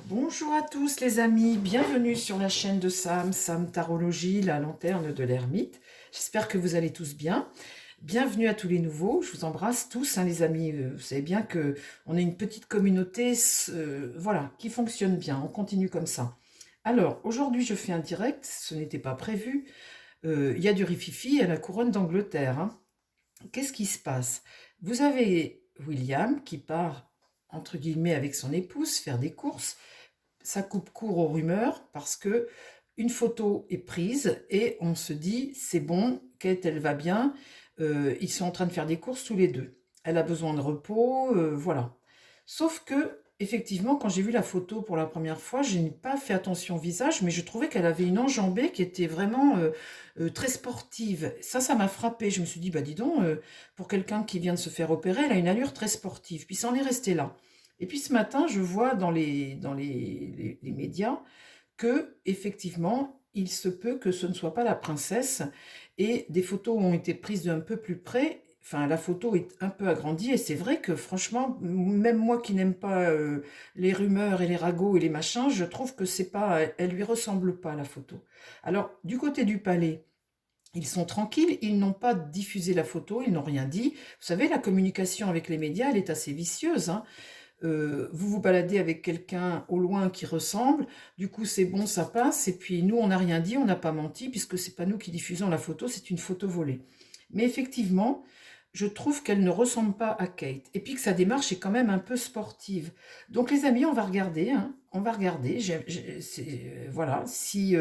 Bonjour à tous les amis, bienvenue sur la chaîne de Sam Tarologie, la lanterne de l'ermite. J'espère que vous allez tous bien. Bienvenue à tous les nouveaux, je vous embrasse tous les amis. Vous savez bien que on est une petite communauté voilà, qui fonctionne bien, on continue comme ça. Alors, aujourd'hui je fais un direct, ce n'était pas prévu. Il y a du rififi à la couronne d'Angleterre, hein. Qu'est-ce qui se passe? Vous avez William qui part, entre guillemets, avec son épouse faire des courses. Ça coupe court aux rumeurs parce que une photo est prise et on se dit c'est bon, Kate elle va bien, ils sont en train de faire des courses tous les deux. Elle a besoin de repos, voilà. Sauf que effectivement, quand j'ai vu la photo pour la première fois, je n'ai pas fait attention au visage, mais je trouvais qu'elle avait une enjambée qui était vraiment très sportive. Ça m'a frappé. Je me suis dit, bah dis donc, pour quelqu'un qui vient de se faire opérer, elle a une allure très sportive. Puis ça en est resté là. Et puis ce matin, je vois dans les médias que effectivement, il se peut que ce ne soit pas la princesse et des photos ont été prises d'un peu plus près. Enfin, la photo est un peu agrandie et c'est vrai que franchement, même moi qui n'aime pas les rumeurs et les ragots et les machins, je trouve que c'est pas, elle lui ressemble pas la photo. Alors, du côté du palais, ils sont tranquilles, ils n'ont pas diffusé la photo, ils n'ont rien dit. Vous savez, la communication avec les médias, elle est assez vicieuse, hein. Vous vous baladez avec quelqu'un au loin qui ressemble, du coup c'est bon, ça passe, et puis nous on n'a rien dit, on n'a pas menti, puisque c'est pas nous qui diffusons la photo, c'est une photo volée. Mais effectivement, je trouve qu'elle ne ressemble pas à Kate, et puis que sa démarche est quand même un peu sportive. Donc les amis, on va regarder, hein, on va regarder, voilà, si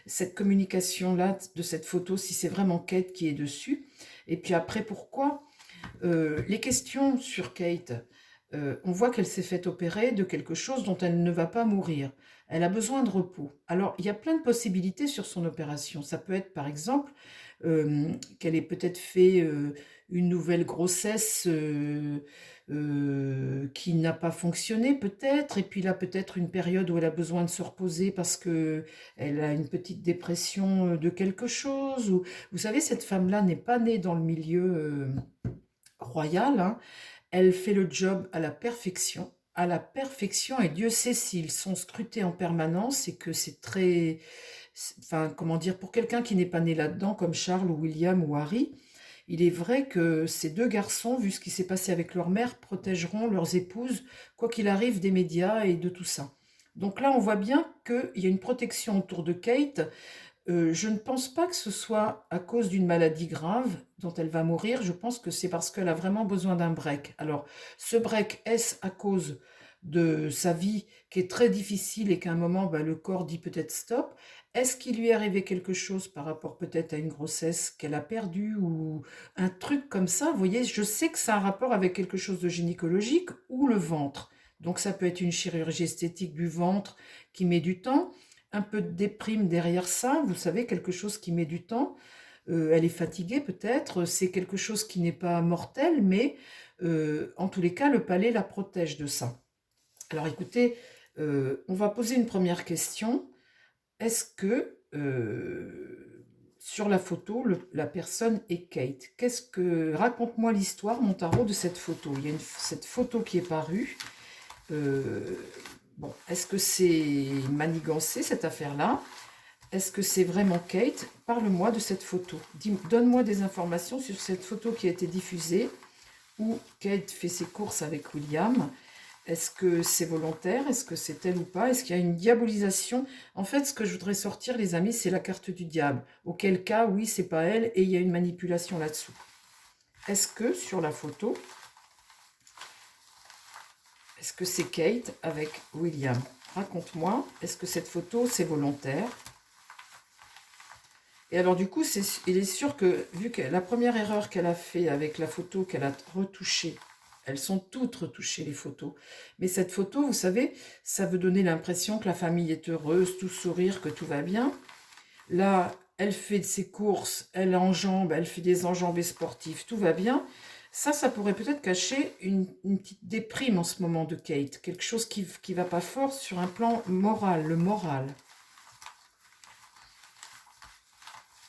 cette communication-là, de cette photo, si c'est vraiment Kate qui est dessus, et puis après pourquoi les questions sur Kate, on voit qu'elle s'est fait opérer de quelque chose dont elle ne va pas mourir. Elle a besoin de repos. Alors, il y a plein de possibilités sur son opération. Ça peut être, par exemple, qu'elle ait peut-être fait une nouvelle grossesse qui n'a pas fonctionné, peut-être. Et puis là, peut-être une période où elle a besoin de se reposer parce que elle a une petite dépression de quelque chose. Ou, vous savez, cette femme-là n'est pas née dans le milieu royal, hein. Elle fait le job à la perfection, et Dieu sait s'ils sont scrutés en permanence et que c'est très, enfin, comment dire, pour quelqu'un qui n'est pas né là-dedans, comme Charles ou William ou Harry, il est vrai que ces deux garçons, vu ce qui s'est passé avec leur mère, protégeront leurs épouses, quoi qu'il arrive, des médias et de tout ça. Donc là, on voit bien qu'il y a une protection autour de Kate. Je ne pense pas que ce soit à cause d'une maladie grave dont elle va mourir. Je pense que c'est parce qu'elle a vraiment besoin d'un break. Alors, ce break, est-ce à cause de sa vie qui est très difficile et qu'à un moment, bah, le corps dit peut-être stop? Est-ce qu'il lui est arrivé quelque chose par rapport peut-être à une grossesse qu'elle a perdue ou un truc comme ça? Vous voyez, je sais que ça a un rapport avec quelque chose de gynécologique ou le ventre. Donc, ça peut être une chirurgie esthétique du ventre qui met du temps, un peu de déprime derrière ça, vous savez, quelque chose qui met du temps. Elle est fatiguée peut-être, c'est quelque chose qui n'est pas mortel, mais en tous les cas, le palais la protège de ça. Alors écoutez, on va poser une première question. Est-ce que sur la photo, la personne est Kate? Raconte-moi l'histoire, mon tarot, de cette photo. Il y a cette photo qui est parue. Euh, bon, est-ce que c'est manigancé cette affaire-là? Est-ce que c'est vraiment Kate? Parle-moi de cette photo. Donne-moi des informations sur cette photo qui a été diffusée où Kate fait ses courses avec William. Est-ce que c'est volontaire? Est-ce que c'est elle ou pas? Est-ce qu'il y a une diabolisation? En fait, ce que je voudrais sortir, les amis, c'est la carte du diable. Auquel cas, oui, c'est pas elle et il y a une manipulation là-dessous. Est-ce que sur la photo, est-ce que c'est Kate avec William? Raconte-moi, est-ce que cette photo, c'est volontaire? Et alors du coup, il est sûr que, vu que la première erreur qu'elle a fait avec la photo qu'elle a retouchée, elles sont toutes retouchées les photos, mais cette photo, vous savez, ça veut donner l'impression que la famille est heureuse, tout sourire, que tout va bien. Là, elle fait ses courses, elle enjambe, elle fait des enjambées sportives, tout va bien. Ça pourrait peut-être cacher une petite déprime en ce moment de Kate, quelque chose qui va pas fort sur un plan moral, le moral.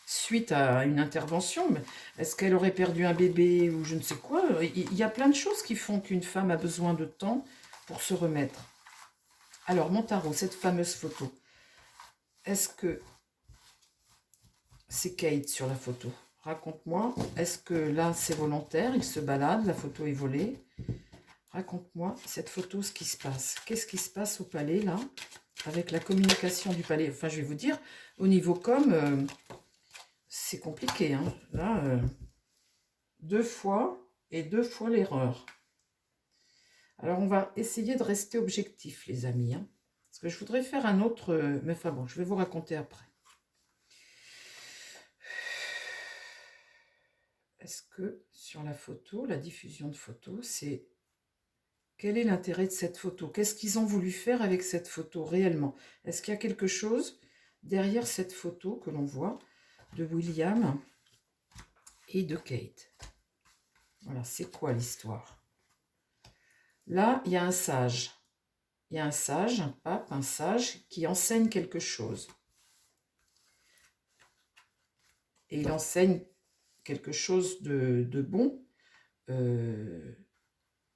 Suite à une intervention, mais est-ce qu'elle aurait perdu un bébé ou je ne sais quoi? Il y a plein de choses qui font qu'une femme a besoin de temps pour se remettre. Alors, mon tarot, cette fameuse photo, est-ce que c'est Kate sur la photo? Raconte-moi, est-ce que là, c'est volontaire, il se balade, la photo est volée? Raconte-moi, cette photo, ce qui se passe. Qu'est-ce qui se passe au palais, là, avec la communication du palais? Enfin, je vais vous dire, au niveau com, c'est compliqué, hein. Là, 2 fois et 2 fois l'erreur. Alors, on va essayer de rester objectif, les amis, hein, parce que je voudrais faire un autre... mais enfin bon, je vais vous raconter après. Est-ce que sur la photo, la diffusion de photos, c'est... Quel est l'intérêt de cette photo? Qu'est-ce qu'ils ont voulu faire avec cette photo réellement? Est-ce qu'il y a quelque chose derrière cette photo que l'on voit de William et de Kate? Voilà, c'est quoi l'histoire? Là, il y a un sage. Il y a un sage, un pape, un sage qui enseigne quelque chose. Et il enseigne quelque chose de bon.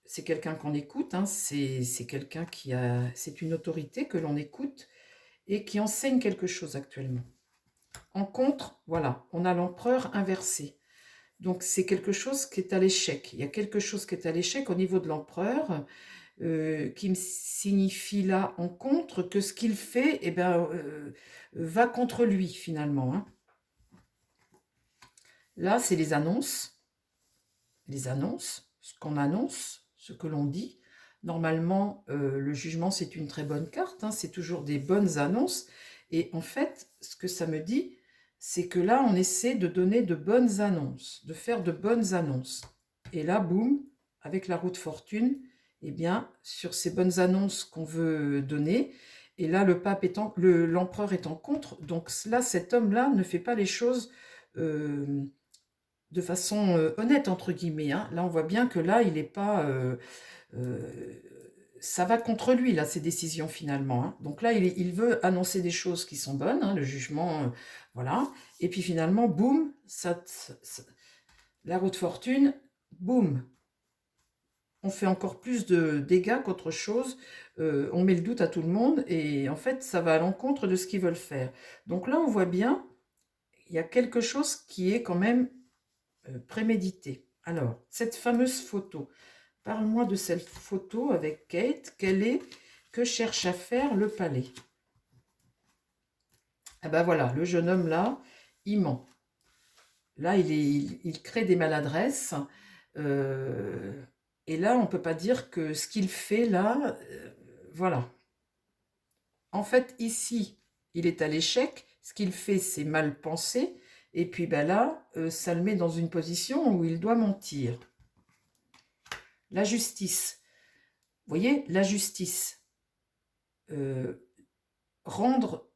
C'est quelqu'un qu'on écoute, hein, c'est quelqu'un qui a... C'est une autorité que l'on écoute et qui enseigne quelque chose actuellement. En contre, voilà, on a l'empereur inversé. Donc c'est quelque chose qui est à l'échec. Il y a quelque chose qui est à l'échec au niveau de l'empereur, qui me signifie là en contre que ce qu'il fait eh ben, va contre lui finalement, hein. Là, c'est les annonces, ce qu'on annonce, ce que l'on dit. Normalement, le jugement, c'est une très bonne carte, hein, c'est toujours des bonnes annonces. Et en fait, ce que ça me dit, c'est que là, on essaie de donner de bonnes annonces, de faire de bonnes annonces. Et là, boum, avec la roue de fortune, eh bien, sur ces bonnes annonces qu'on veut donner, et là, l'empereur est en contre, donc là, cet homme-là ne fait pas les choses de façon honnête, entre guillemets, hein. Là, on voit bien que là, il n'est pas... ça va contre lui, là, ces décisions, finalement, hein. Donc là, il veut annoncer des choses qui sont bonnes, hein, le jugement, voilà. Et puis finalement, boum, la roue de fortune, boum, on fait encore plus de dégâts qu'autre chose, on met le doute à tout le monde, et en fait, ça va à l'encontre de ce qu'ils veulent faire. Donc là, on voit bien, il y a quelque chose qui est quand même prémédité. Alors, cette fameuse photo, parle-moi de cette photo avec Kate, que cherche à faire le palais? Ah ben voilà, le jeune homme là, il ment. Là, il crée des maladresses, et là, on ne peut pas dire que ce qu'il fait là, voilà. En fait, ici, il est à l'échec. Ce qu'il fait, c'est mal pensé. Et puis ben là, ça le met dans une position où il doit mentir. La justice. Vous voyez, la justice. Rendre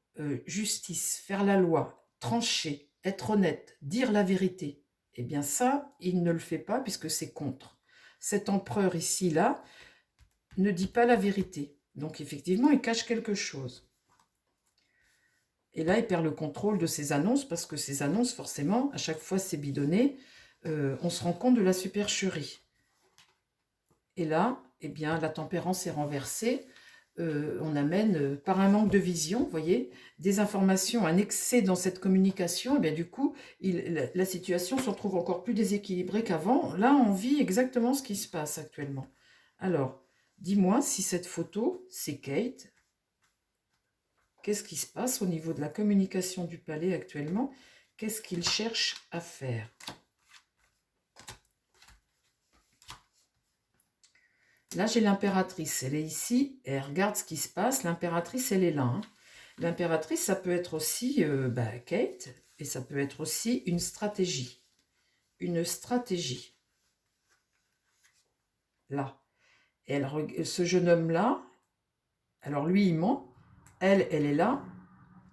justice, faire la loi, trancher, être honnête, dire la vérité. Eh bien ça, il ne le fait pas puisque c'est contre. Cet empereur ici, là, ne dit pas la vérité. Donc effectivement, il cache quelque chose. Et là, il perd le contrôle de ses annonces, parce que ces annonces, forcément, à chaque fois c'est bidonné, on se rend compte de la supercherie. Et là, eh bien, la tempérance est renversée, on amène, par un manque de vision, vous voyez, des informations, un excès dans cette communication, et bien du coup, la situation se retrouve encore plus déséquilibrée qu'avant. Là, on vit exactement ce qui se passe actuellement. Alors, dis-moi si cette photo, c'est Kate. Qu'est-ce qui se passe au niveau de la communication du palais actuellement? Qu'est-ce qu'il cherche à faire? Là, j'ai l'impératrice. Elle est ici et elle regarde ce qui se passe. L'impératrice, elle est là, hein. L'impératrice, ça peut être aussi Kate, et ça peut être aussi une stratégie. Une stratégie. Là. Et ce jeune homme-là, alors lui, il ment. Elle est là.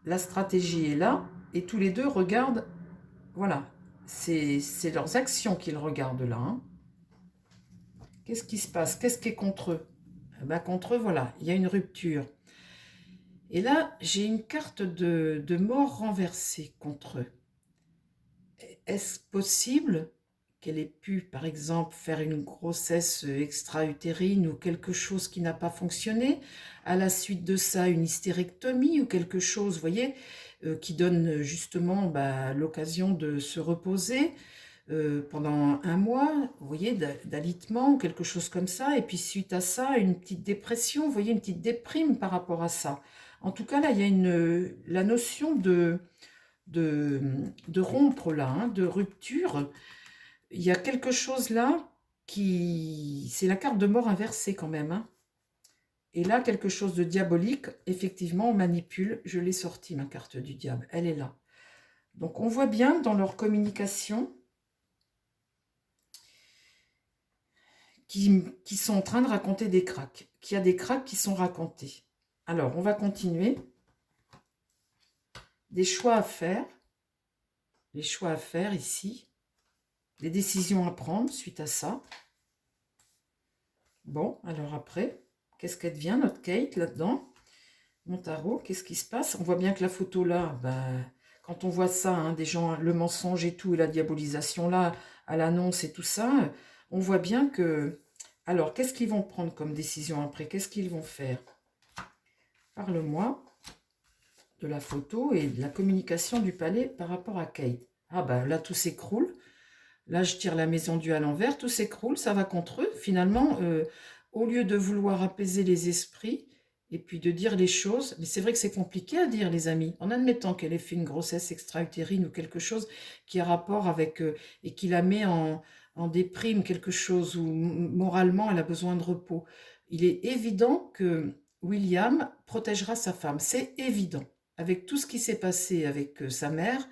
La stratégie est là. Et tous les deux regardent. Voilà. C'est leurs actions qu'ils regardent là, hein. Qu'est-ce qui se passe? Qu'est-ce qui est contre eux? Ben, contre eux, voilà, il y a une rupture. Et là, j'ai une carte de mort renversée contre eux. Est-ce possible qu'elle ait pu, par exemple, faire une grossesse extra-utérine ou quelque chose qui n'a pas fonctionné. À la suite de ça, une hystérectomie ou quelque chose, vous voyez, qui donne justement l'occasion de se reposer pendant un mois, vous voyez, d'alitement, quelque chose comme ça. Et puis suite à ça, une petite dépression, vous voyez, une petite déprime par rapport à ça. En tout cas, là, il y a la notion de, de rompre, là, hein, de rupture. Il y a quelque chose là qui... C'est la carte de mort inversée quand même, hein. Et là, quelque chose de diabolique, effectivement, on manipule. Je l'ai sortie, ma carte du diable. Elle est là. Donc, on voit bien dans leur communication qui sont en train de raconter des cracks, qu'il y a des cracks qui sont racontés. Alors, on va continuer. Des choix à faire. Les choix à faire ici. Des décisions à prendre suite à ça. Bon, alors après, qu'est-ce qu'elle devient, notre Kate, là-dedans? Mon tarot, qu'est-ce qui se passe? On voit bien que la photo là, quand on voit ça, hein, des gens, le mensonge et tout, et la diabolisation là, à l'annonce et tout ça, on voit bien que... Alors, qu'est-ce qu'ils vont prendre comme décision après? Qu'est-ce qu'ils vont faire? Parle-moi de la photo et de la communication du palais par rapport à Kate. Ah là, tout s'écroule. Là, je tire la maison du à l'envers, tout s'écroule, ça va contre eux. Finalement, au lieu de vouloir apaiser les esprits et puis de dire les choses, mais c'est vrai que c'est compliqué à dire, les amis, en admettant qu'elle ait fait une grossesse extra-utérine ou quelque chose qui a rapport avec, et qui la met en déprime, quelque chose où moralement elle a besoin de repos. Il est évident que William protégera sa femme, c'est évident. Avec tout ce qui s'est passé avec sa mère,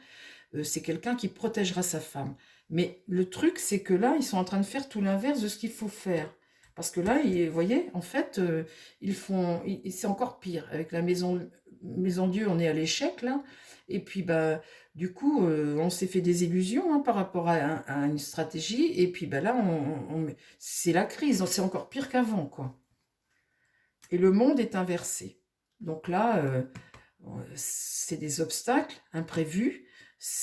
c'est quelqu'un qui protégera sa femme. Mais le truc, c'est que là, ils sont en train de faire tout l'inverse de ce qu'il faut faire. Parce que là, vous voyez, en fait, c'est encore pire. Avec la maison Dieu, on est à l'échec, là. Et puis, du coup, on s'est fait des illusions, hein, par rapport à une stratégie. Et puis, là, c'est la crise. C'est encore pire qu'avant, quoi. Et le monde est inversé. Donc là, c'est des obstacles imprévus.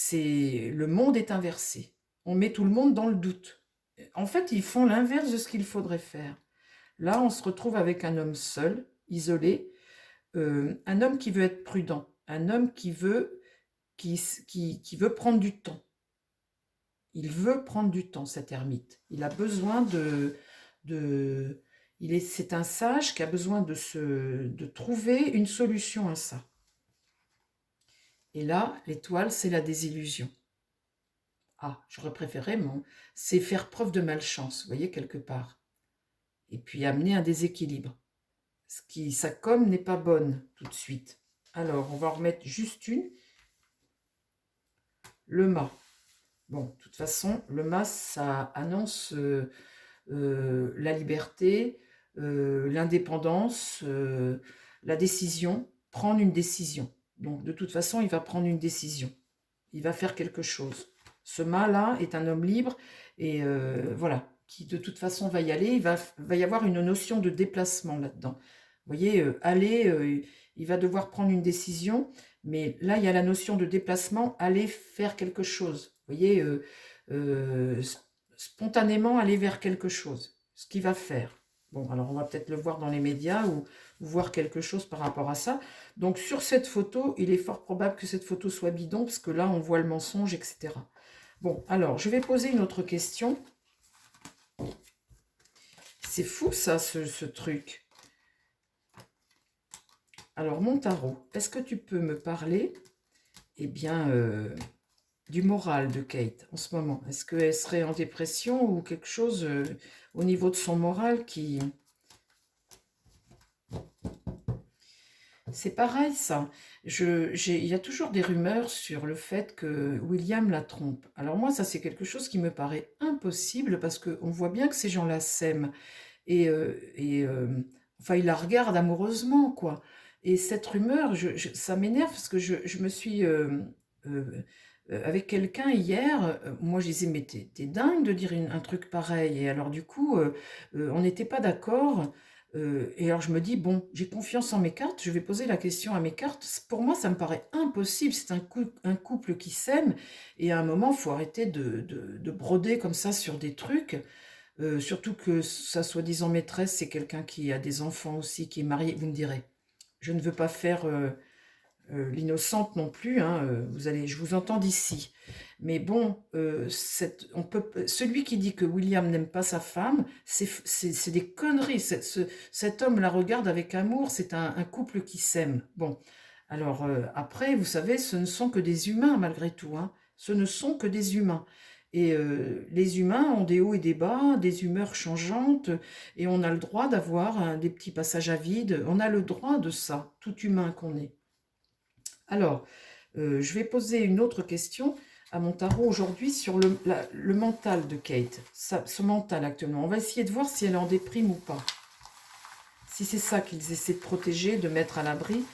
Le monde est inversé. On met tout le monde dans le doute. En fait, ils font l'inverse de ce qu'il faudrait faire. Là, on se retrouve avec un homme seul, isolé, un homme qui veut être prudent, un homme qui veut prendre du temps. Il veut prendre du temps, cet ermite. Il a besoin c'est un sage qui a besoin de trouver une solution à ça. Et là, l'étoile, c'est la désillusion. Ah, j'aurais préféré, c'est faire preuve de malchance, vous voyez, quelque part. Et puis amener un déséquilibre. Sa com n'est pas bonne tout de suite. Alors, on va en remettre juste une. Le mât. Bon, de toute façon, le mât, ça annonce la liberté, l'indépendance, la décision, prendre une décision. Donc, de toute façon, il va prendre une décision. Il va faire quelque chose. Ce mât-là est un homme libre et voilà, qui de toute façon va y aller. Il va y avoir une notion de déplacement là-dedans. Vous voyez, il va devoir prendre une décision, mais là, il y a la notion de déplacement, aller faire quelque chose. Vous voyez, spontanément aller vers quelque chose, ce qu'il va faire. Bon, alors on va peut-être le voir dans les médias ou voir quelque chose par rapport à ça. Donc sur cette photo, il est fort probable que cette photo soit bidon, parce que là, on voit le mensonge, etc. Bon, alors, je vais poser une autre question. C'est fou, ça, ce truc. Alors, mon tarot, est-ce que tu peux me parler, eh bien, du moral de Kate en ce moment? Est-ce qu'elle serait en dépression ou quelque chose au niveau de son moral qui... C'est pareil, ça. Il y a toujours des rumeurs sur le fait que William la trompe. Alors moi, ça, c'est quelque chose qui me paraît impossible parce qu'on voit bien que ces gens-là s'aiment. Enfin, ils la regardent amoureusement, quoi. Et cette rumeur, ça m'énerve parce que je me suis... avec quelqu'un hier, moi je disais, mais t'es dingue de dire un truc pareil. Et alors du coup, on n'était pas d'accord. Et alors je me dis, bon, j'ai confiance en mes cartes, je vais poser la question à mes cartes. Pour moi, ça me paraît impossible. C'est un couple qui s'aime. Et à un moment, il faut arrêter de broder comme ça sur des trucs. Surtout que sa soi-disant maîtresse, c'est quelqu'un qui a des enfants aussi, qui est marié. Vous me direz, je ne veux pas faire l'innocente non plus, hein, je vous entends d'ici. Mais bon, celui qui dit que William n'aime pas sa femme, c'est des conneries. Cet homme la regarde avec amour, c'est un couple qui s'aime. Bon, alors après, vous savez, ce ne sont que des humains malgré tout, hein. Ce ne sont que des humains. Et les humains ont des hauts et des bas, des humeurs changeantes, et on a le droit d'avoir des petits passages à vide. On a le droit de ça, tout humain qu'on est. Alors, je vais poser une autre question à mon tarot aujourd'hui sur le mental de Kate, ce mental actuellement. On va essayer de voir si elle est en déprime ou pas. Si c'est ça qu'ils essaient de protéger, de mettre à l'abri,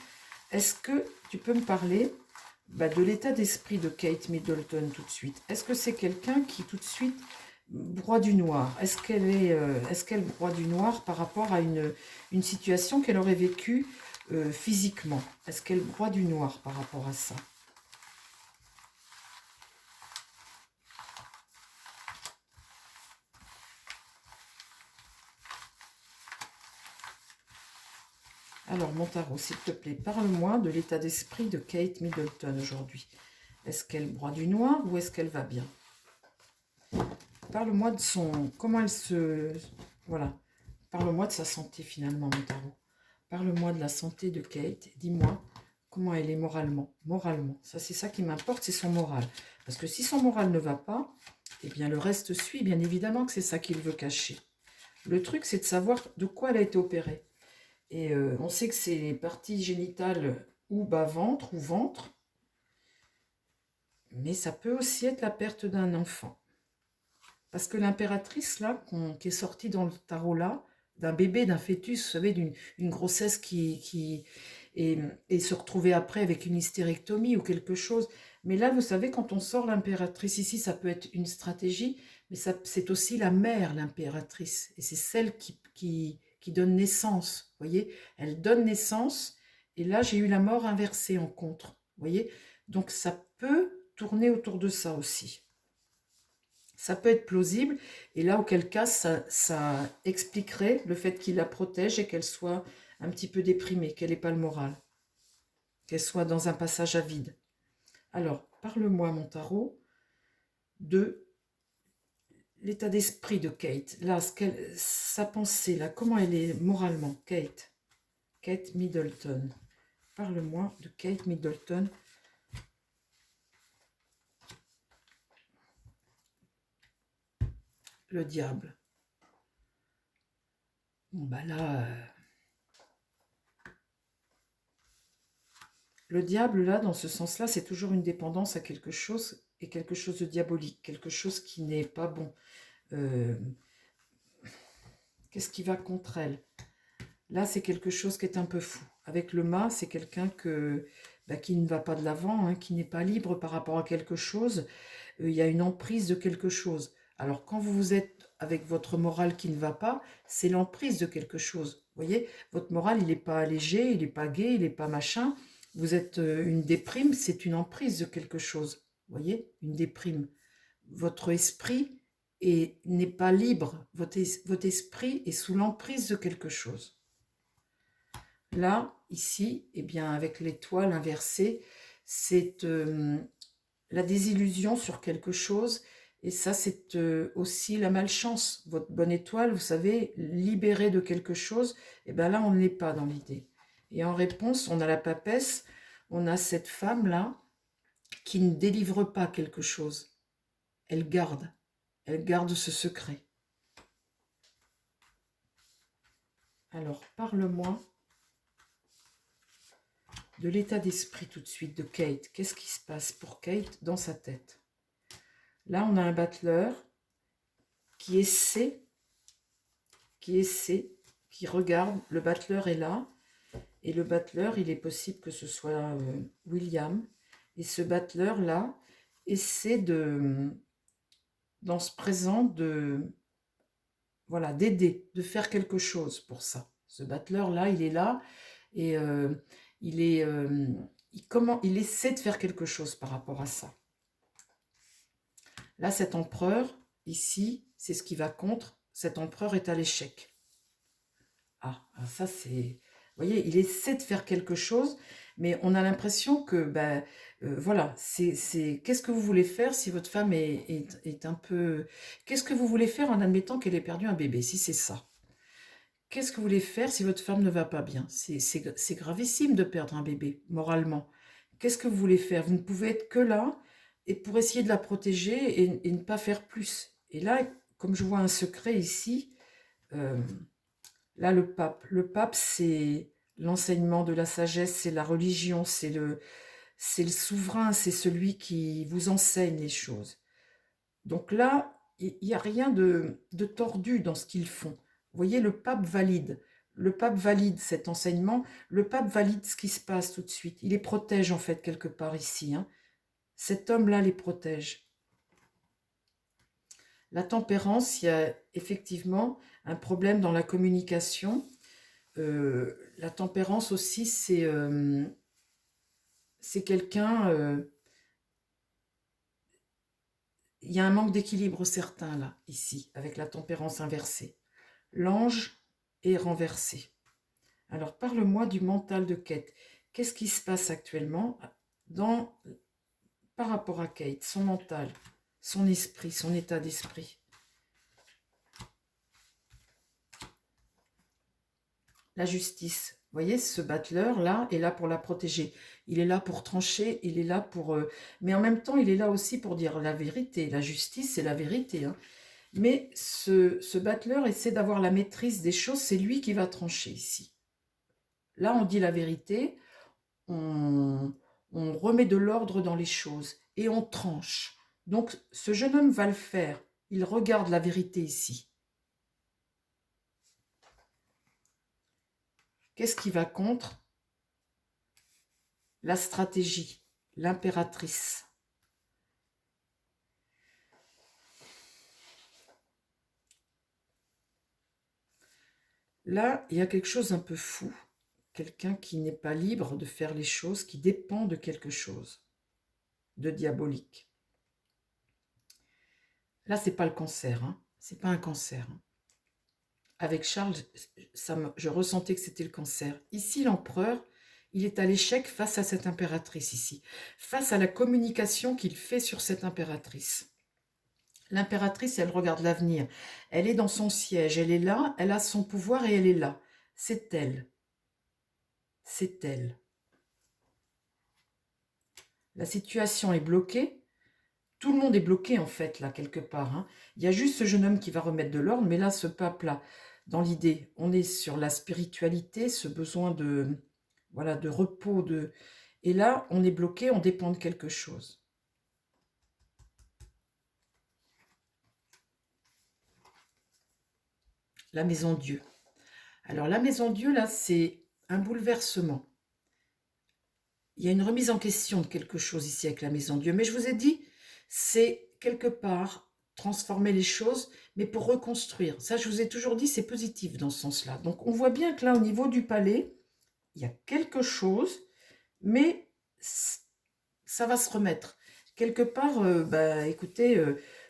est-ce que tu peux me parler de l'état d'esprit de Kate Middleton tout de suite? Est-ce que c'est quelqu'un qui tout de suite broie du noir? Est-ce qu'elle broie du noir par rapport à une situation qu'elle aurait vécue physiquement? Est-ce qu'elle broie du noir par rapport à ça? Alors, mon tarot, s'il te plaît, parle-moi de l'état d'esprit de Kate Middleton aujourd'hui. Est-ce qu'elle broie du noir ou est-ce qu'elle va bien? Parle-moi de comment elle se... Voilà. Parle-moi de sa santé finalement, mon tarot. Parle-moi de la santé de Kate. Dis-moi comment elle est moralement. Moralement. Ça, c'est ça qui m'importe, c'est son moral. Parce que si son moral ne va pas, eh bien le reste suit. Bien évidemment que c'est ça qu'il veut cacher. Le truc, c'est de savoir de quoi elle a été opérée. Et on sait que c'est les parties génitales ou bas-ventre ou ventre. Mais ça peut aussi être la perte d'un enfant. Parce que l'impératrice, là, qui est sortie dans le tarot, là, d'un bébé, d'un fœtus, vous savez, d'une grossesse et se retrouver après avec une hystérectomie ou quelque chose. Mais là, vous savez, quand on sort l'impératrice ici, ça peut être une stratégie, mais c'est aussi la mère, l'impératrice. Et c'est celle qui donne naissance, vous voyez. Elle donne naissance, et là, j'ai eu la mort inversée en contre, vous voyez. Donc, ça peut tourner autour de ça aussi. Ça peut être plausible, et là, auquel cas, ça expliquerait le fait qu'il la protège et qu'elle soit un petit peu déprimée, qu'elle n'ait pas le moral, qu'elle soit dans un passage à vide. Alors, parle-moi, mon tarot, de l'état d'esprit de Kate. Là, sa pensée, là, comment elle est moralement, Kate. Kate Middleton. Parle-moi de Kate Middleton. Le diable. Bon, bah là... Le diable, là, dans ce sens-là, c'est toujours une dépendance à quelque chose, et quelque chose de diabolique, quelque chose qui n'est pas bon. Qu'est-ce qui va contre elle? Là, c'est quelque chose qui est un peu fou. Avec le mât, c'est quelqu'un qui ne va pas de l'avant, hein, qui n'est pas libre par rapport à quelque chose. Il y a une emprise de quelque chose. Alors, quand vous êtes avec votre morale qui ne va pas, c'est l'emprise de quelque chose. Vous voyez, votre morale, il n'est pas allégé, il n'est pas gai, il n'est pas machin. Vous êtes une déprime, c'est une emprise de quelque chose. Vous voyez, une déprime. Votre esprit n'est pas libre. Votre esprit est sous l'emprise de quelque chose. Là, ici, eh bien, avec l'étoile inversée, c'est la désillusion sur quelque chose. Et ça, c'est aussi la malchance. Votre bonne étoile, vous savez, libérée de quelque chose, et bien là, on n'est pas dans l'idée. Et en réponse, on a la papesse, on a cette femme-là qui ne délivre pas quelque chose. Elle garde ce secret. Alors, parle-moi de l'état d'esprit tout de suite de Kate. Qu'est-ce qui se passe pour Kate dans sa tête? Là, on a un battleur qui essaie, qui regarde. Le battleur est là. Et le battleur, il est possible que ce soit William. Et ce battleur-là essaie dans ce présent, voilà, d'aider, de faire quelque chose pour ça. Ce battleur-là, il est là et il est, il essaie de faire quelque chose par rapport à ça. Là, cet empereur, ici, c'est ce qui va contre. Cet empereur est à l'échec. Ah, ça c'est... Vous voyez, il essaie de faire quelque chose, mais on a l'impression que, ben, voilà, qu'est-ce que vous voulez faire si votre femme est un peu... Qu'est-ce que vous voulez faire en admettant qu'elle ait perdu un bébé, si c'est ça? Qu'est-ce que vous voulez faire si votre femme ne va pas bien? C'est gravissime de perdre un bébé, moralement. Qu'est-ce que vous voulez faire? Vous ne pouvez être que là et pour essayer de la protéger et ne pas faire plus. Et là, comme je vois un secret ici, euh, là, le pape, c'est l'enseignement de la sagesse, c'est la religion, c'est le souverain, c'est celui qui vous enseigne les choses. Donc là, il n'y a rien de tordu dans ce qu'ils font. Vous voyez, le pape valide. Le pape valide cet enseignement. Le pape valide ce qui se passe tout de suite. Il les protège en fait quelque part ici, hein. Cet homme-là les protège. La tempérance, il y a effectivement un problème dans la communication. La tempérance aussi, c'est quelqu'un... il y a un manque d'équilibre certain là, ici, avec la tempérance inversée. L'ange est renversé. Alors, parle-moi du mental de Kate. Qu'est-ce qui se passe actuellement par rapport à Kate, son mental, son esprit, son état d'esprit? La justice. Vous voyez, ce battleur-là est là pour la protéger. Il est là pour trancher, il est là pour... mais en même temps, il est là aussi pour dire la vérité. La justice, c'est la vérité, hein. Mais ce battleur essaie d'avoir la maîtrise des choses, c'est lui qui va trancher ici. Là, on dit la vérité, on remet de l'ordre dans les choses et on tranche. Donc, ce jeune homme va le faire. Il regarde la vérité ici. Qu'est-ce qui va contre? La stratégie, l'impératrice. Là, il y a quelque chose un peu fou. Quelqu'un qui n'est pas libre de faire les choses, qui dépend de quelque chose de diabolique. Là, c'est pas le cancer, hein. C'est pas un cancer, hein. Avec Charles, je ressentais que c'était le cancer. Ici, l'empereur, il est à l'échec face à cette impératrice ici, face à la communication qu'il fait sur cette impératrice. L'impératrice, elle regarde l'avenir. Elle est dans son siège, elle est là, elle a son pouvoir et elle est là. C'est elle. C'est elle. La situation est bloquée. Tout le monde est bloqué en fait là quelque part, hein. Il y a juste ce jeune homme qui va remettre de l'ordre, mais là ce pape-là, dans l'idée, on est sur la spiritualité, ce besoin de voilà de repos, et là on est bloqué, on dépend de quelque chose. La maison Dieu. Alors la maison Dieu là, c'est un bouleversement. Il y a une remise en question de quelque chose ici avec la maison Dieu, mais je vous ai dit, c'est quelque part transformer les choses, mais pour reconstruire. Ça, je vous ai toujours dit, c'est positif dans ce sens-là. Donc, on voit bien que là, au niveau du palais, il y a quelque chose, mais ça va se remettre. Quelque part, bah, écoutez,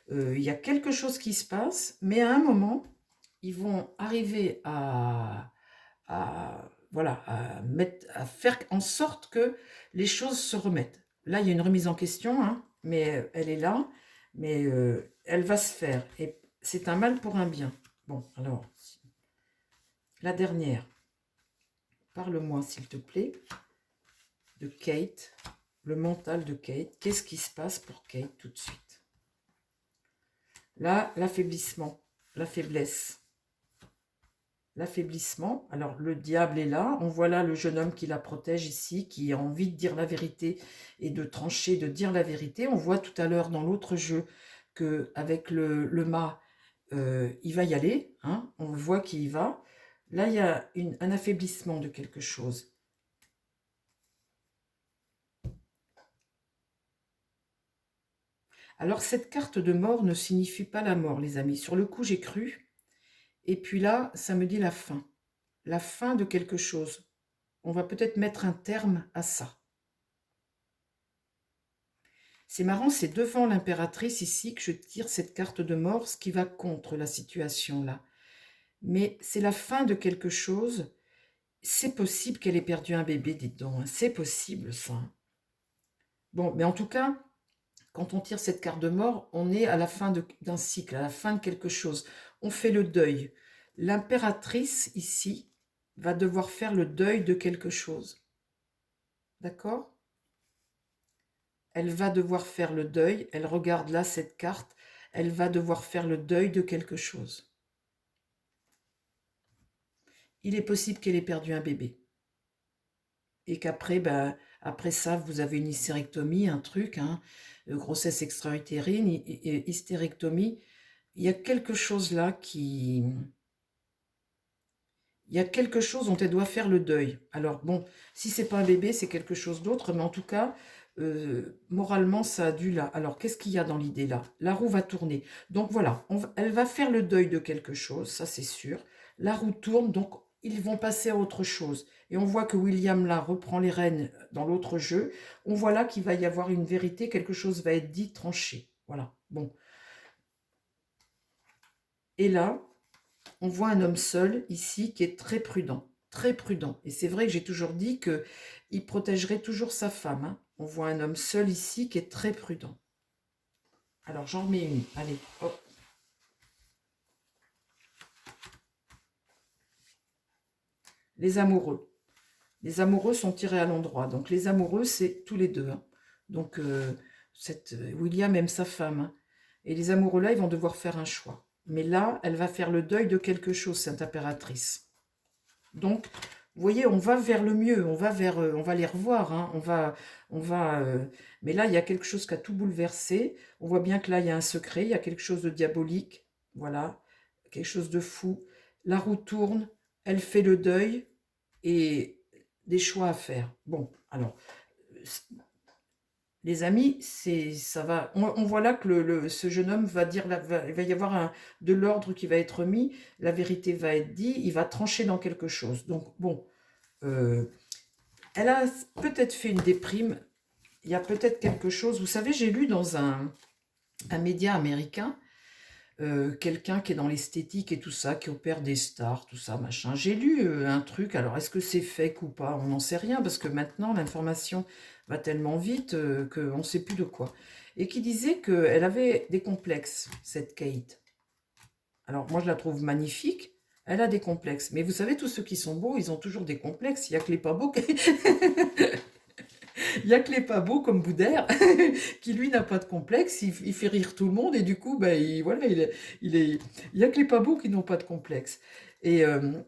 il y a quelque chose qui se passe, mais à un moment, ils vont arriver voilà, à faire en sorte que les choses se remettent. Là, il y a une remise en question, hein, mais elle est là, mais elle va se faire. Et c'est un mal pour un bien. Bon, alors, la dernière. Parle-moi, s'il te plaît, de Kate, le mental de Kate. Qu'est-ce qui se passe pour Kate tout de suite? Là, l'affaiblissement, la faiblesse. L'affaiblissement. Alors, le diable est là. On voit là le jeune homme qui la protège ici, qui a envie de dire la vérité et de trancher, de dire la vérité. On voit tout à l'heure dans l'autre jeu qu'avec le mât, il va y aller, hein. On voit qu'il y va. Là, il y a un affaiblissement de quelque chose. Alors, cette carte de mort ne signifie pas la mort, les amis. Sur le coup, j'ai cru. Et puis là, ça me dit la fin. la fin de quelque chose. On va peut-être mettre un terme à ça. C'est marrant, c'est devant l'impératrice ici que je tire cette carte de mort, ce qui va contre la situation là. Mais c'est la fin de quelque chose. C'est possible qu'elle ait perdu un bébé, dites donc, hein. C'est possible ça. Bon, mais en tout cas, quand on tire cette carte de mort, on est à la fin d'un cycle, à la fin de quelque chose. On fait le deuil. L'impératrice, ici, va devoir faire le deuil de quelque chose. D'accord? Elle va devoir faire le deuil. Elle regarde là cette carte. Elle va devoir faire le deuil de quelque chose. Il est possible qu'elle ait perdu un bébé. Et qu'après, ben, après ça, vous avez une hystérectomie, un truc, hein, grossesse extra-utérine, hystérectomie. Il y a quelque chose là qui... Il y a quelque chose dont elle doit faire le deuil. Alors bon, si c'est pas un bébé, c'est quelque chose d'autre, mais en tout cas, moralement, ça a dû là. Alors, qu'est-ce qu'il y a dans l'idée là? La roue va tourner. Donc voilà, elle va faire le deuil de quelque chose, ça c'est sûr. La roue tourne, donc ils vont passer à autre chose. Et on voit que William là reprend les rênes dans l'autre jeu. On voit là qu'il va y avoir une vérité, quelque chose va être dit, tranché. Voilà, bon. Et là, on voit un homme seul ici qui est très prudent, très prudent. Et c'est vrai que j'ai toujours dit qu'il protégerait toujours sa femme, hein. On voit un homme seul ici qui est très prudent. Alors j'en remets une, allez, hop. Les amoureux. Les amoureux sont tirés à l'endroit. Donc les amoureux, c'est tous les deux, hein. Donc William aime sa femme, hein. Et les amoureux là, ils vont devoir faire un choix. Mais là, elle va faire le deuil de quelque chose, cette impératrice. Donc, vous voyez, on va vers le mieux, on va les revoir, hein, mais là, il y a quelque chose qui a tout bouleversé. On voit bien que là, il y a un secret, il y a quelque chose de diabolique, voilà, quelque chose de fou. La roue tourne, elle fait le deuil et des choix à faire. Bon, alors, les amis, ça va. On voit là que ce jeune homme va dire, il va y avoir de l'ordre qui va être mis, la vérité va être dite, il va trancher dans quelque chose. Donc bon, elle a peut-être fait une déprime. Il y a peut-être quelque chose. Vous savez, j'ai lu dans un média américain, quelqu'un qui est dans l'esthétique et tout ça, qui opère des stars, tout ça, machin. J'ai lu un truc, alors est-ce que c'est fake ou pas? On n'en sait rien, parce que maintenant, l'information va tellement vite qu'on ne sait plus de quoi. Et qui disait qu'elle avait des complexes, cette Kate. Alors, moi, je la trouve magnifique. Elle a des complexes. Mais vous savez, tous ceux qui sont beaux, ils ont toujours des complexes. Il n'y a que les pas beaux. Il n'y a que les pas beaux comme Boudère, qui lui n'a pas de complexe, il fait rire tout le monde et du coup, ben, voilà, il y a que les pas beaux qui n'ont pas de complexe. Et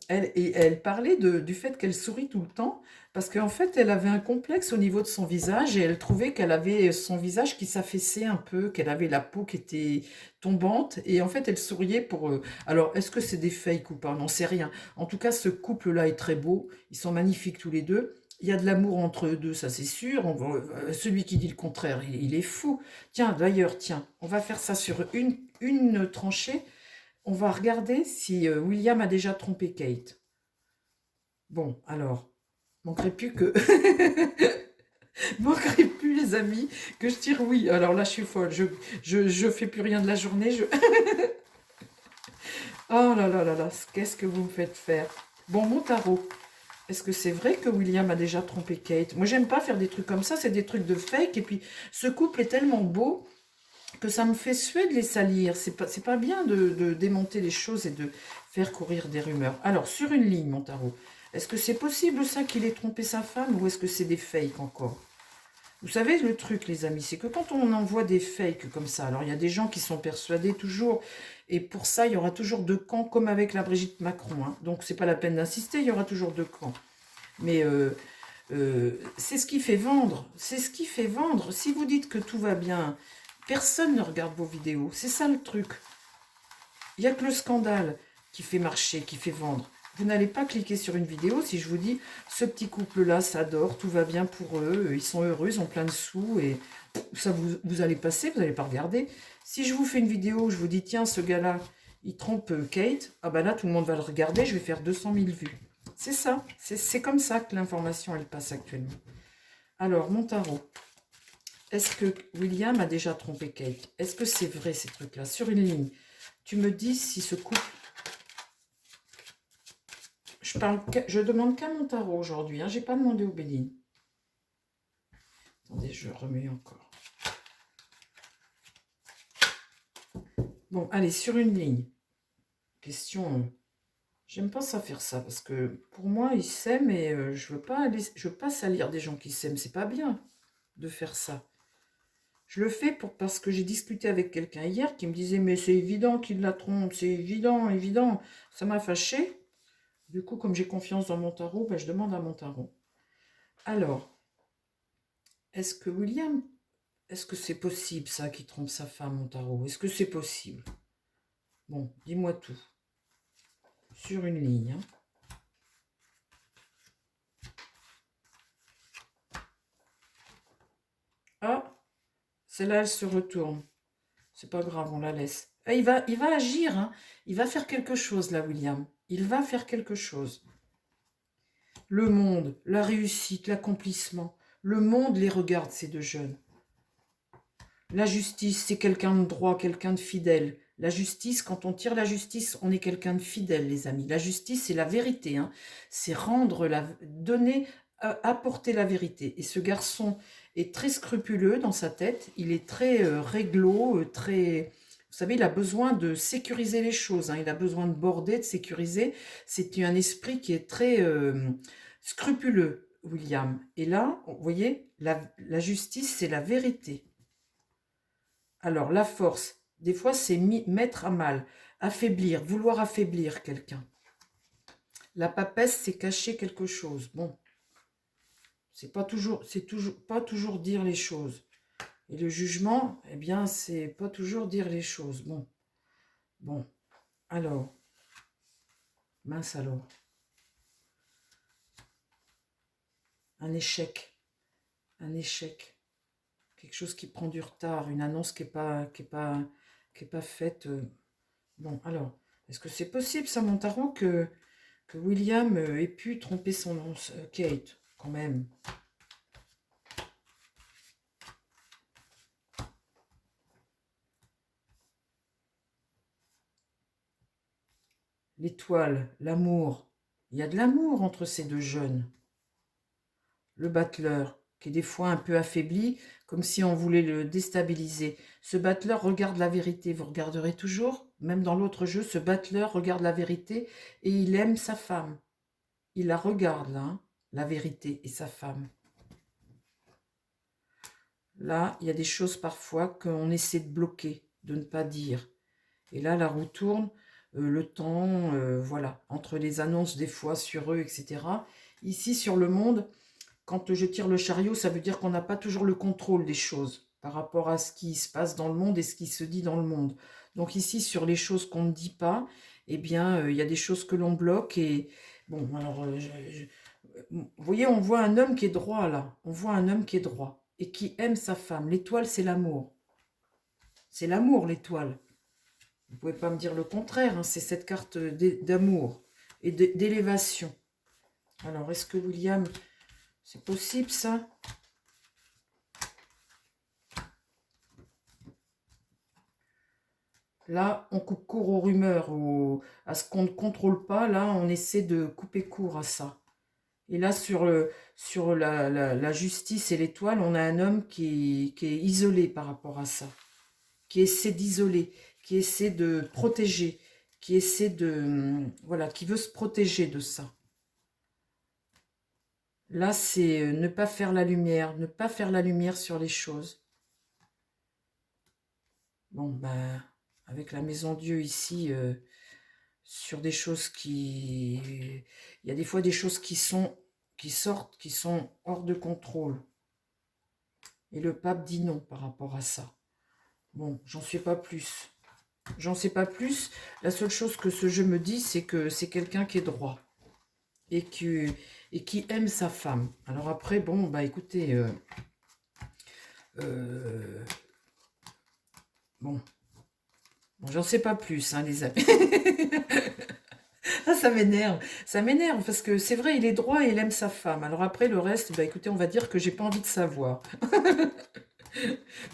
elle parlait du fait qu'elle sourit tout le temps, parce qu'en fait, elle avait un complexe au niveau de son visage et elle trouvait qu'elle avait son visage qui s'affaissait un peu, qu'elle avait la peau qui était tombante et en fait, elle souriait pour... Alors, est-ce que c'est des fakes ou pas? On n'en sait rien. En tout cas, ce couple-là est très beau, ils sont magnifiques tous les deux. Il y a de l'amour entre eux deux, ça c'est sûr. Celui qui dit le contraire, il est fou. Tiens, d'ailleurs, tiens, on va faire ça sur une tranchée. On va regarder si William a déjà trompé Kate. Bon, alors, manquerait plus que... manquerait plus, les amis, que je tire oui. Alors là, je suis folle. Je fais plus rien de la journée. Oh là là là là, qu'est-ce que vous me faites faire? Bon, mon tarot. Est-ce que c'est vrai que William a déjà trompé Kate? Moi, j'aime pas faire des trucs comme ça, c'est des trucs de fake. Et puis, ce couple est tellement beau que ça me fait suer de les salir. C'est pas bien de démonter les choses et de faire courir des rumeurs. Alors, sur une ligne, mon tarot, est-ce que c'est possible ça qu'il ait trompé sa femme ou est-ce que c'est des fakes encore? Vous savez, le truc, les amis, c'est que quand on envoie des fakes comme ça, alors il y a des gens qui sont persuadés toujours, et pour ça, il y aura toujours deux camps, comme avec la Brigitte Macron, hein. Donc, c'est pas la peine d'insister, il y aura toujours deux camps. Mais c'est ce qui fait vendre. C'est ce qui fait vendre. Si vous dites que tout va bien, personne ne regarde vos vidéos. C'est ça le truc. Il n'y a que le scandale qui fait marcher, qui fait vendre. Vous n'allez pas cliquer sur une vidéo si je vous dis ce petit couple-là s'adore, tout va bien pour eux, ils sont heureux, ils ont plein de sous et ça vous allez passer, vous n'allez pas regarder. Si je vous fais une vidéo, je vous dis tiens, ce gars-là, il trompe Kate, ah ben là tout le monde va le regarder, je vais faire 200 000 vues. C'est ça. C'est comme ça que l'information, elle passe actuellement. Alors, mon tarot. Est-ce que William a déjà trompé Kate? Est-ce que c'est vrai, ces trucs-là? Sur une ligne, tu me dis si ce couple... Je demande qu'à mon tarot aujourd'hui. Hein. Je n'ai pas demandé au Béline. Attendez, je remets encore. Bon, allez, sur une ligne. Question... J'aime pas ça faire ça, parce que pour moi, ils s'aiment et je veux pas salir des gens qui s'aiment. C'est pas bien de faire ça. Je le fais parce que j'ai discuté avec quelqu'un hier qui me disait mais c'est évident qu'il la trompe, c'est évident, évident. Ça m'a fâché. Du coup, comme j'ai confiance dans mon tarot, ben, je demande à mon tarot. Alors, est-ce que William, est-ce que c'est possible ça qu'il trompe sa femme, mon tarot? Est-ce que c'est possible? Bon, dis-moi tout. Sur une ligne. Hein. Ah, celle-là, elle se retourne. C'est pas grave, on la laisse. Ah, il va agir, hein. Il va faire quelque chose, là, William. Il va faire quelque chose. Le monde, la réussite, l'accomplissement. Le monde les regarde, ces deux jeunes. La justice, c'est quelqu'un de droit, quelqu'un de fidèle. La justice, quand on tire la justice, on est quelqu'un de fidèle, les amis. La justice, c'est la vérité. Hein. C'est donner, apporter la vérité. Et ce garçon est très scrupuleux dans sa tête. Il est très réglo, très... Vous savez, il a besoin de sécuriser les choses. Hein. Il a besoin de border, de sécuriser. C'est un esprit qui est très scrupuleux, William. Et là, vous voyez, la justice, c'est la vérité. Alors, la force, des fois, c'est mettre à mal, affaiblir, vouloir affaiblir quelqu'un. La papesse, c'est cacher quelque chose. Bon, c'est pas toujours dire les choses. Et le jugement, eh bien, c'est pas toujours dire les choses. Bon, alors, mince alors. Un échec. Quelque chose qui prend du retard, une annonce qui est pas faite. Bon, alors, est-ce que c'est possible, ça, mon tarot, que William ait pu tromper son nom, Kate, quand même? L'étoile, l'amour. Il y a de l'amour entre ces deux jeunes. Le battleur, qui est des fois un peu affaibli, comme si on voulait le déstabiliser. Ce battleur regarde la vérité. Vous regarderez toujours, même dans l'autre jeu, ce battleur regarde la vérité et il aime sa femme. Il la regarde, là, hein, la vérité et sa femme. Là, il y a des choses parfois qu'on essaie de bloquer, de ne pas dire. Et là, la roue tourne, le temps, voilà, entre les annonces des fois sur eux, etc. Ici, sur le monde, quand je tire le chariot, ça veut dire qu'on n'a pas toujours le contrôle des choses par rapport à ce qui se passe dans le monde et ce qui se dit dans le monde. Donc ici, sur les choses qu'on ne dit pas, eh bien, il y a des choses que l'on bloque. Et bon, alors, vous voyez, on voit un homme qui est droit, là. On voit un homme qui est droit et qui aime sa femme. L'étoile, c'est l'amour. C'est l'amour, l'étoile. Vous ne pouvez pas me dire le contraire, hein, c'est cette carte d'amour et d'élévation. Alors, est-ce que William, c'est possible ça? Là, on coupe court aux rumeurs, à ce qu'on ne contrôle pas. Là, on essaie de couper court à ça. Et là, sur la justice et l'étoile, on a un homme qui est isolé par rapport à ça, qui essaie d'isoler, qui essaie de protéger, qui essaie de... Voilà, qui veut se protéger de ça. Là, c'est ne pas faire la lumière, ne pas faire la lumière sur les choses. Bon, ben, avec la Maison Dieu ici, sur des choses qui... Il y a des fois des choses qui sortent, qui sont hors de contrôle. Et le pape dit non par rapport à ça. Bon, j'en sais pas plus. J'en sais pas plus. La seule chose que ce jeu me dit, c'est que c'est quelqu'un qui est droit. Et qui aime sa femme. Alors après, bon, bah écoutez... Bon, j'en sais pas plus, hein, les amis. Ah, ça m'énerve parce que c'est vrai, il est droit et il aime sa femme. Alors après, le reste, bah écoutez, on va dire que j'ai pas envie de savoir.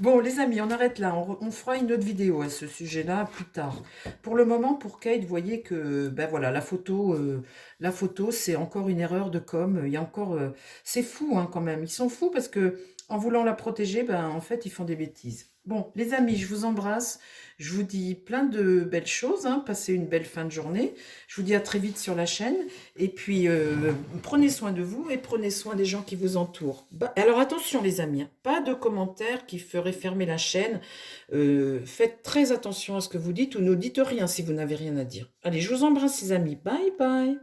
Bon, les amis, on arrête là. On fera une autre vidéo à ce sujet-là plus tard. Pour le moment, pour Kate, vous voyez que ben voilà, la photo, c'est encore une erreur de com. Il y a encore, c'est fou hein, quand même. Ils sont fous parce que en voulant la protéger, ben en fait, ils font des bêtises. Bon, les amis, je vous embrasse. Je vous dis plein de belles choses. Hein. Passez une belle fin de journée. Je vous dis à très vite sur la chaîne. Et puis, prenez soin de vous et prenez soin des gens qui vous entourent. Alors attention les amis, hein, pas de commentaires qui feraient fermer la chaîne. Faites très attention à ce que vous dites ou ne dites rien si vous n'avez rien à dire. Allez, je vous embrasse les amis. Bye bye.